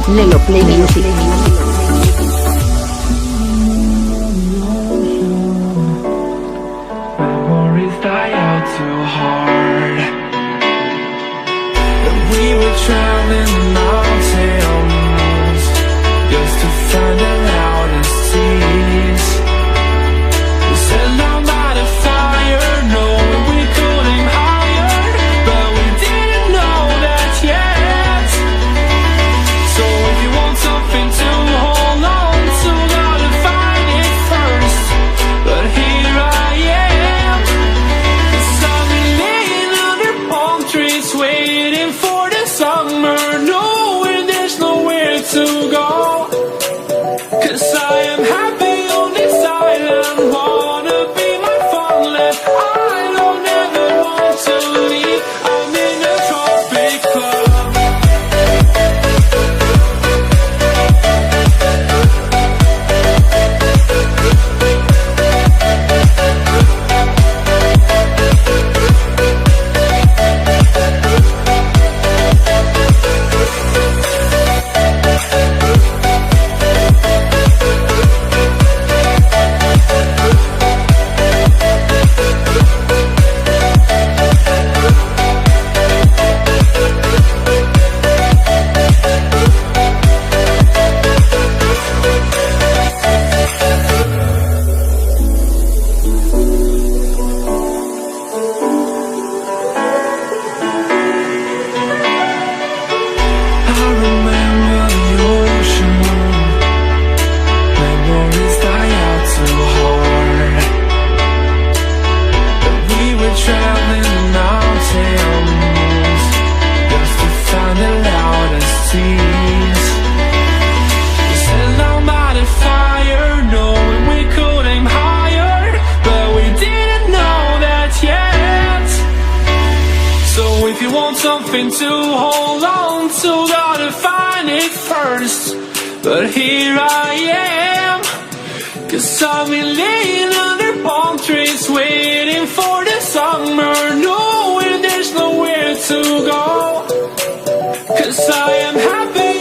Lelo Play Music. Memories die out too hard. And we were traveling the mountains just to find the loudest seas. We set down by the fire, knowing we could aim higher, but we didn't know that yet. So if you want something to hold on to, gotta find it first. But here I am, 'cause I've been laying under palm trees, waiting for the summer, knowing there's nowhere to go. 'Cause I am happy on this island, wanna be my farmland. I don't ever want to leave, I'm in a tropic club. I remember the ocean. Memories die out too hard. And we were traveling the mountains just to find the loudest seas. We sat down by the fire, knowing we could aim higher, but we didn't know that yet. So if you want something to hold on to, gotta find it first. But here I am, 'cause I've been laying under palm trees, waiting for the summer, knowing there's nowhere to go. 'Cause I am happy